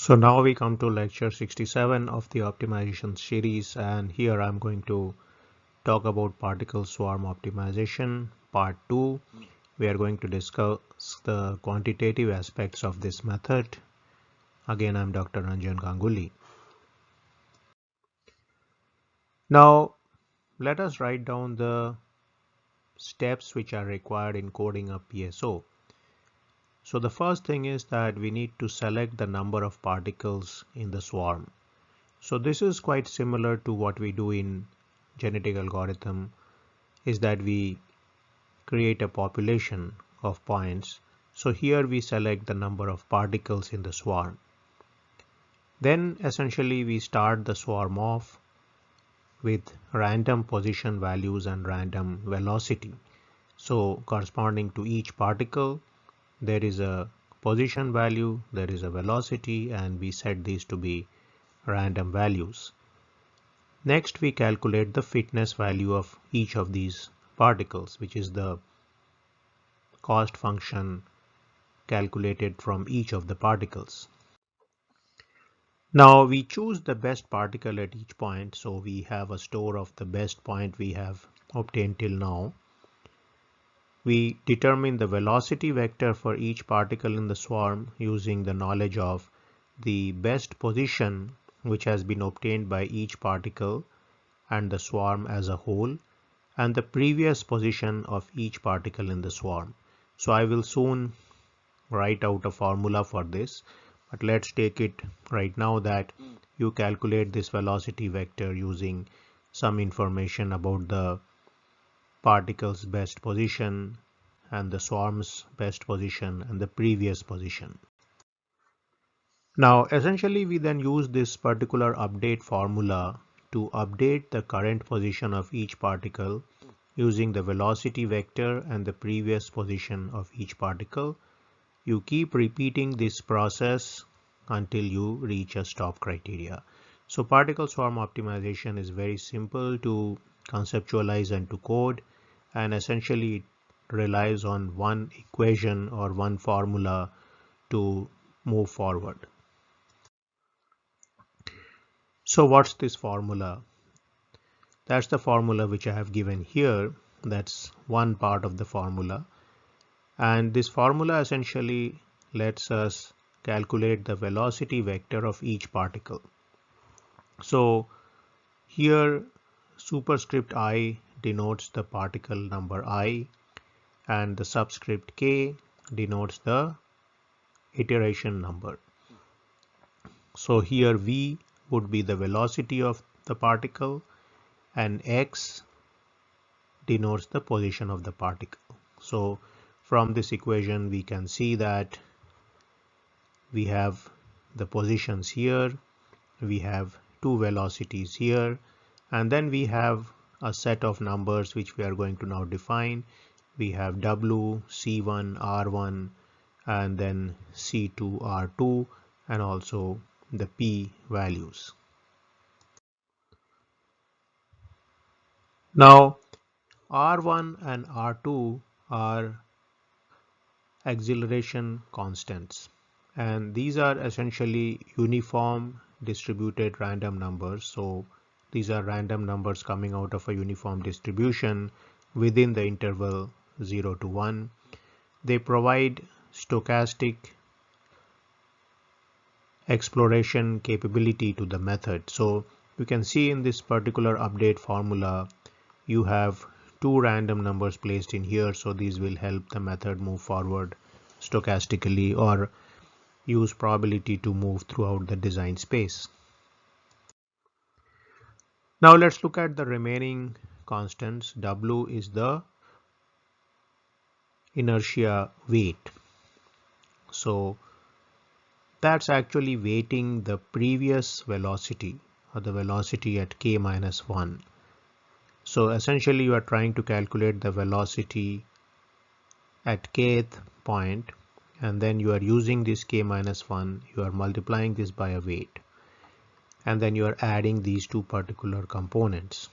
So now we come to lecture 67 of the optimization series, and here I'm going to talk about particle swarm optimization part 2. We are going to discuss the quantitative aspects of this method. Again, I'm Dr. Ranjan Ganguly. Now let us write down the steps which are required in coding a PSO. So the first thing is that we need to select the number of particles in the swarm. So this is quite similar to what we do in genetic algorithm, is that we create a population of points. So here we select the number of particles in the swarm. Then essentially we start the swarm off with random position values and random velocity. So corresponding to each particle, there is a position value, there is a velocity, and we set these to be random values. Next, we calculate the fitness value of each of these particles, which is the cost function calculated from each of the particles. Now we choose the best particle at each point, so we have a store of the best point we have obtained till now. We determine the velocity vector for each particle in the swarm using the knowledge of the best position which has been obtained by each particle and the swarm as a whole, and the previous position of each particle in the swarm. So I will soon write out a formula for this, but let's take it right now that you calculate this velocity vector using some information about the particle's best position and the swarm's best position and the previous position. Now essentially we then use this particular update formula to update the current position of each particle using the velocity vector and the previous position of each particle. You keep repeating this process until you reach a stop criteria. So particle swarm optimization is very simple to conceptualize and to code, and essentially it relies on one equation or one formula to move forward. So what's this formula? That's the formula which I have given here. That's one part of the formula. And this formula essentially lets us calculate the velocity vector of each particle. So here superscript I denotes the particle number I, and the subscript k denotes the iteration number. So here v would be the velocity of the particle and x denotes the position of the particle. So from this equation we can see that we have the positions here, we have two velocities here, and then we have a set of numbers which we are going to now define. We have w, c1, r1, and then c2, r2, and also the p values. Now r1 and r2 are acceleration constants, and these are essentially uniform distributed random numbers. So these are random numbers coming out of a uniform distribution within the interval 0 to 1. They provide stochastic exploration capability to the method. So you can see in this particular update formula you have two random numbers placed in here, so these will help the method move forward stochastically or use probability to move throughout the design space. Now let's look at the remaining constants. W is the inertia weight. So that's actually weighting the previous velocity or the velocity at k minus 1. So essentially you are trying to calculate the velocity at kth point, and then you are using this k minus 1, you are multiplying this by a weight, and then you are adding these two particular components.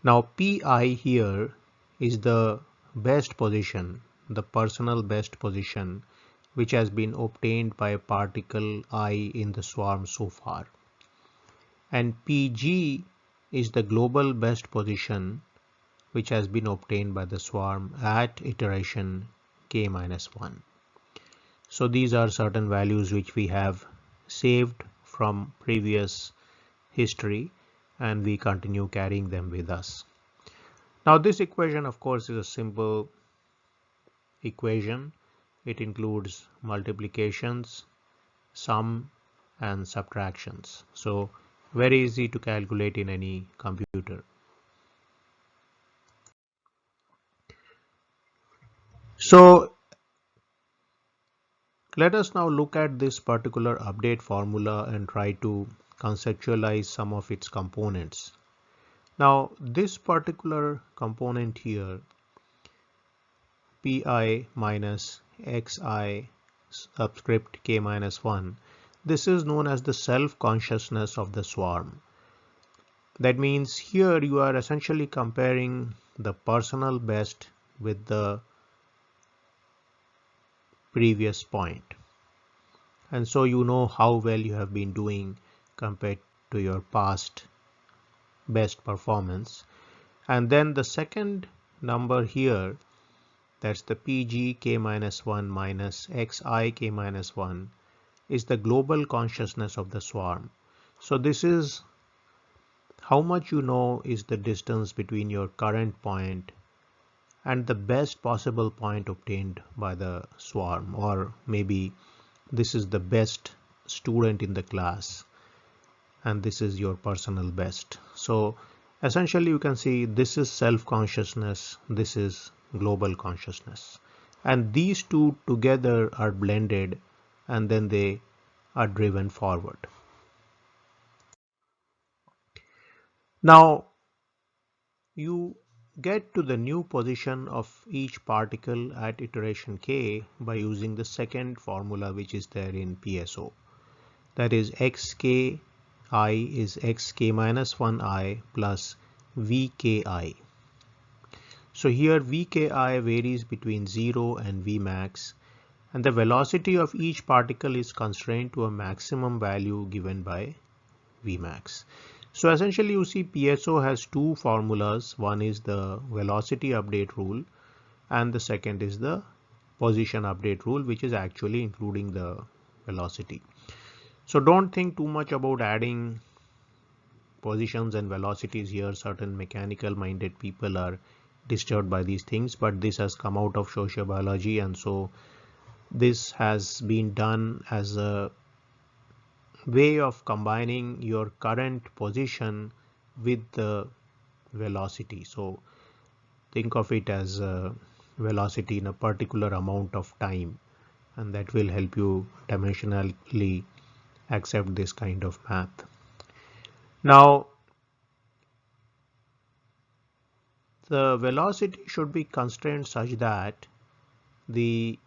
Now pi here is the best position, the personal best position which has been obtained by a particle I in the swarm so far. And Pg is the global best position which has been obtained by the swarm at iteration k-1. So these are certain values which we have saved from previous history, and we continue carrying them with us. Now this equation, of course, is a simple equation. It includes multiplications, sum, and subtractions. So very easy to calculate in any computer. So let us now look at this particular update formula and try to conceptualize some of its components. Now this particular component here, pi minus xi subscript k-1, this is known as the self-consciousness of the swarm. That means here you are essentially comparing the personal best with the previous point, and so you know how well you have been doing compared to your past best performance. And then the second number here, that's the pg k-1 minus xi k-1, is the global consciousness of the swarm. So this is how much you know is the distance between your current point and the best possible point obtained by the swarm, or maybe this is the best student in the class and this is your personal best. So essentially you can see this is self-consciousness, this is global consciousness, and these two together are blended and then they are driven forward. Now you get to the new position of each particle at iteration k by using the second formula which is there in PSO. That is xk I is xk-1I plus vki. So here vki varies between 0 and vmax, and the velocity of each particle is constrained to a maximum value given by vmax. So essentially you see PSO has two formulas. One is the velocity update rule and the second is the position update rule, which is actually including the velocity. So don't think too much about adding positions and velocities here. Certain mechanical minded people are disturbed by these things, but this has come out of sociobiology, and so this has been done as a way of combining your current position with the velocity. So think of it as a velocity in a particular amount of time, and that will help you dimensionally accept this kind of math. Now the velocity should be constrained such that the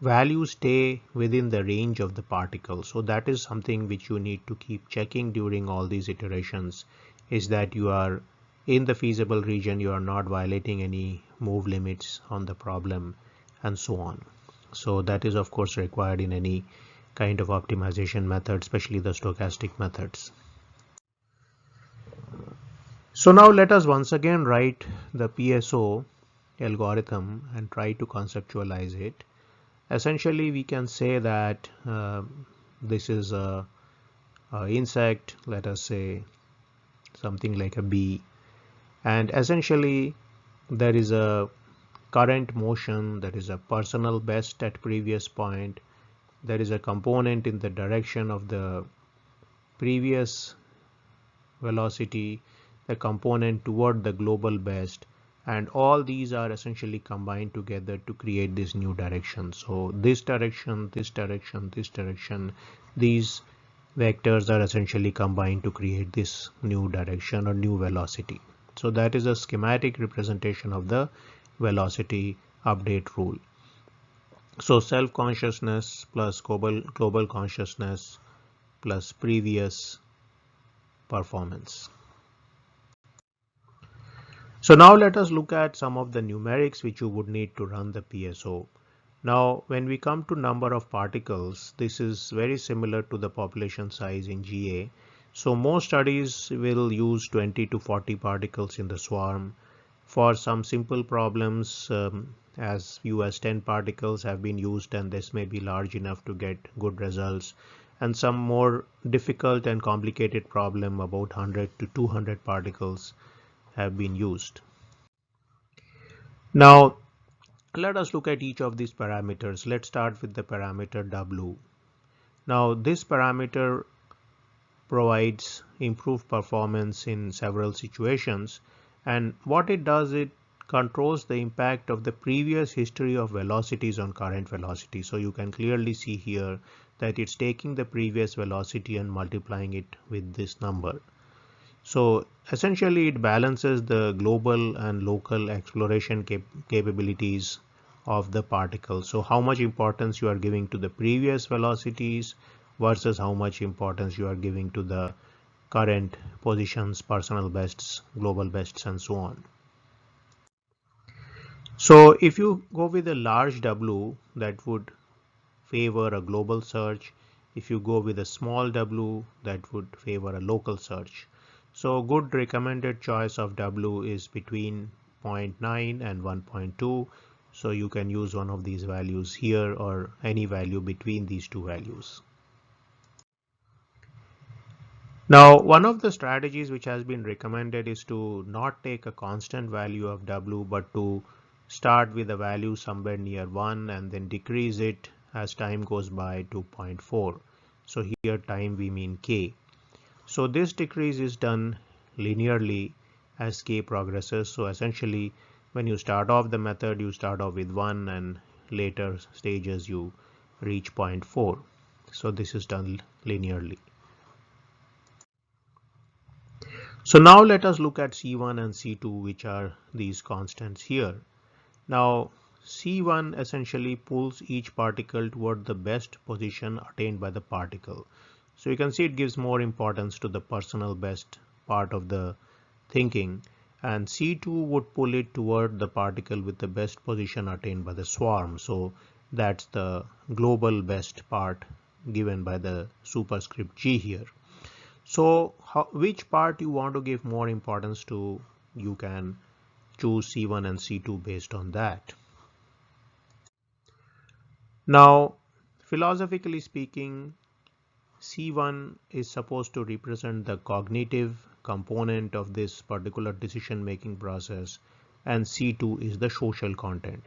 values stay within the range of the particle. So that is something which you need to keep checking during all these iterations, is that you are in the feasible region, you are not violating any move limits on the problem, and so on. So that is of course required in any kind of optimization method, especially the stochastic methods. So now let us once again write the PSO algorithm and try to conceptualize it. Essentially we can say that this is a insect, let us say something like a bee, and essentially there is a current motion, there is a personal best at previous point, there is a component in the direction of the previous velocity, the component toward the global best, and all these are essentially combined together to create this new direction. So this direction, this direction, this direction, these vectors are essentially combined to create this new direction or new velocity. So that is a schematic representation of the velocity update rule. So self-consciousness plus global consciousness plus previous performance. So now let us look at some of the numerics which you would need to run the PSO. Now, when we come to number of particles, this is very similar to the population size in GA. So most studies will use 20 to 40 particles in the swarm. For some simple problems, as few as 10 particles have been used, and this may be large enough to get good results. And some more difficult and complicated problem, about 100 to 200 particles have been used. Now, let us look at each of these parameters. Let's start with the parameter W. Now, this parameter provides improved performance in several situations, and what it does, it controls the impact of the previous history of velocities on current velocity. So you can clearly see here that it's taking the previous velocity and multiplying it with this number. So essentially it balances the global and local exploration capabilities of the particle. So how much importance you are giving to the previous velocities versus how much importance you are giving to the current positions, personal bests, global bests, and so on. So if you go with a large W, that would favor a global search. If you go with a small W, that would favor a local search. So good recommended choice of W is between 0.9 and 1.2. So you can use one of these values here or any value between these two values. Now, one of the strategies which has been recommended is to not take a constant value of W, but to start with a value somewhere near 1 and then decrease it as time goes by to 0.4. So here time we mean K. So this decrease is done linearly as K progresses. So essentially when you start off the method, you start off with 1 and later stages you reach 0.4. So this is done linearly. So now let us look at C1 and C2, which are these constants here. Now C1 essentially pulls each particle toward the best position attained by the particle. So you can see it gives more importance to the personal best part of the thinking, and C2 would pull it toward the particle with the best position attained by the swarm. So that's the global best part given by the superscript G here. So which part you want to give more importance to, you can choose C1 and C2 based on that. Now, philosophically speaking, C1 is supposed to represent the cognitive component of this particular decision making process, and C2 is the social content.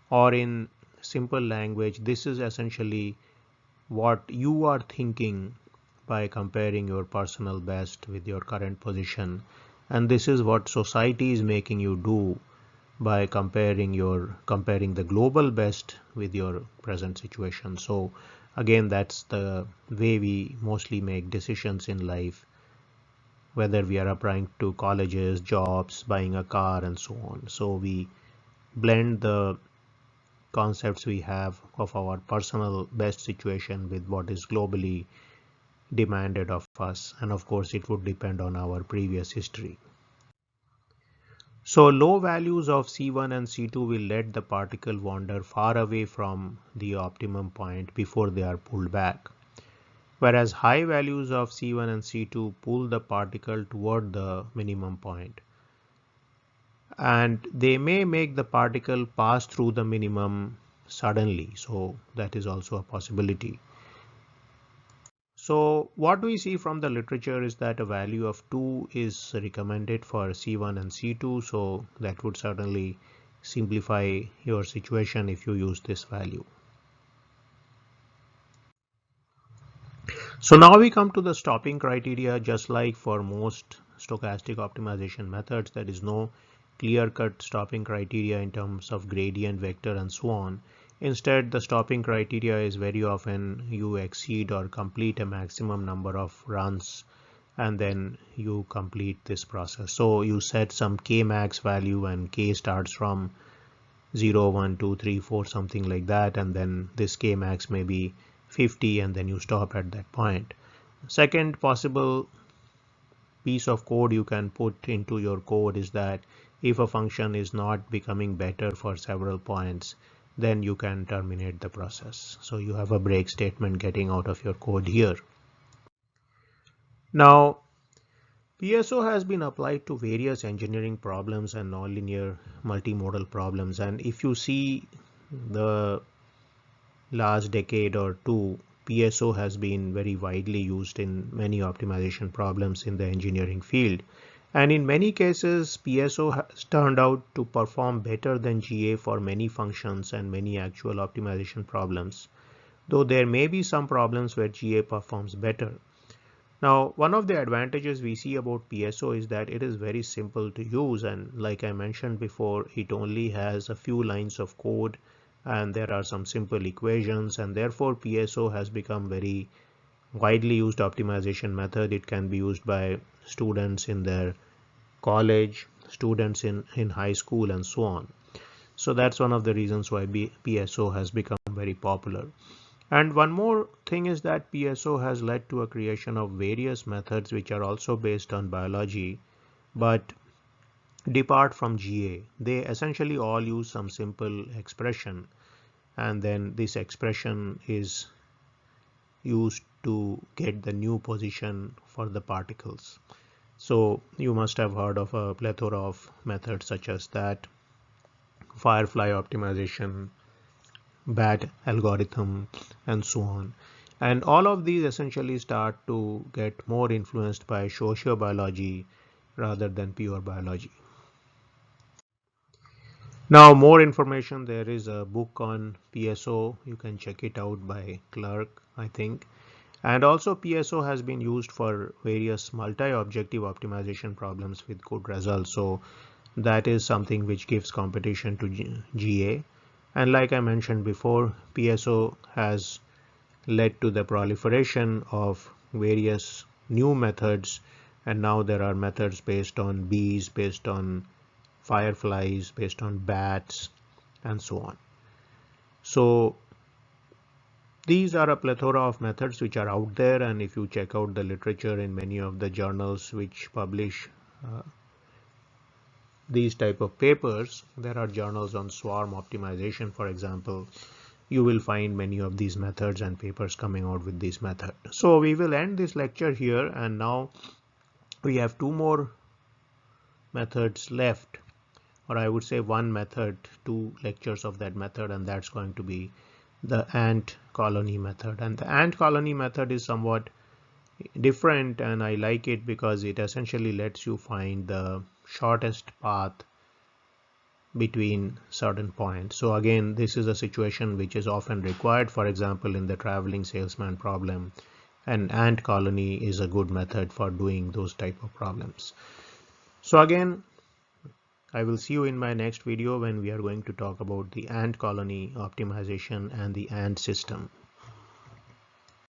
Or in simple language, this is essentially what you are thinking by comparing your personal best with your current position, and this is what society is making you do by comparing the global best with your present situation. So again, that's the way we mostly make decisions in life, whether we are applying to colleges, jobs, buying a car, and so on. So we blend the concepts we have of our personal best situation with what is globally demanded of us, and of course it would depend on our previous history. So low values of C1 and C2 will let the particle wander far away from the optimum point before they are pulled back, whereas high values of C1 and C2 pull the particle toward the minimum point, and they may make the particle pass through the minimum suddenly. So that is also a possibility. So what we see from the literature is that a value of 2 is recommended for C1 and C2. So that would certainly simplify your situation if you use this value. So now we come to the stopping criteria. Just like for most stochastic optimization methods, there is no clear-cut stopping criteria in terms of gradient, vector, and so on. Instead, the stopping criteria is very often you exceed or complete a maximum number of runs and then you complete this process. So you set some k max value, and k starts from 0, 1, 2, 3, 4, something like that, and then this k max may be 50 and then you stop at that point. Second possible piece of code you can put into your code is that if a function is not becoming better for several points, then you can terminate the process. So you have a break statement getting out of your code here. Now, PSO has been applied to various engineering problems and nonlinear multimodal problems, and if you see the last decade or two, PSO has been very widely used in many optimization problems in the engineering field. And in many cases, PSO has turned out to perform better than GA for many functions and many actual optimization problems, though there may be some problems where GA performs better. Now, one of the advantages we see about PSO is that it is very simple to use, and like I mentioned before, it only has a few lines of code and there are some simple equations, and therefore PSO has become very widely used optimization method. It can be used by students in their college, students in high school, and so on. So that's one of the reasons why PSO has become very popular. And one more thing is that PSO has led to a creation of various methods which are also based on biology but depart from GA. They essentially all use some simple expression, and then this expression is used to get the new position for the particles. So you must have heard of a plethora of methods such as that, Firefly optimization, BAT algorithm, and so on. And all of these essentially start to get more influenced by sociobiology rather than pure biology. Now, more information, there is a book on PSO. You can check it out by Clark, I think. And also PSO has been used for various multi-objective optimization problems with good results. So that is something which gives competition to GA. And like I mentioned before, PSO has led to the proliferation of various new methods, and now there are methods based on bees, based on fireflies, based on bats, and so on. So these are a plethora of methods which are out there, and if you check out the literature in many of the journals which publish these type of papers, there are journals on swarm optimization, for example. You will find many of these methods and papers coming out with this method. So we will end this lecture here, and now we have two more methods left, or I would say one method, two lectures of that method, and that's going to be the ant colony method. And the ant colony method is somewhat different, and I like it because it essentially lets you find the shortest path between certain points. So again, this is a situation which is often required, for example, in the traveling salesman problem, and ant colony is a good method for doing those type of problems. So again, I will see you in my next video when we are going to talk about the ant colony optimization and the ant system.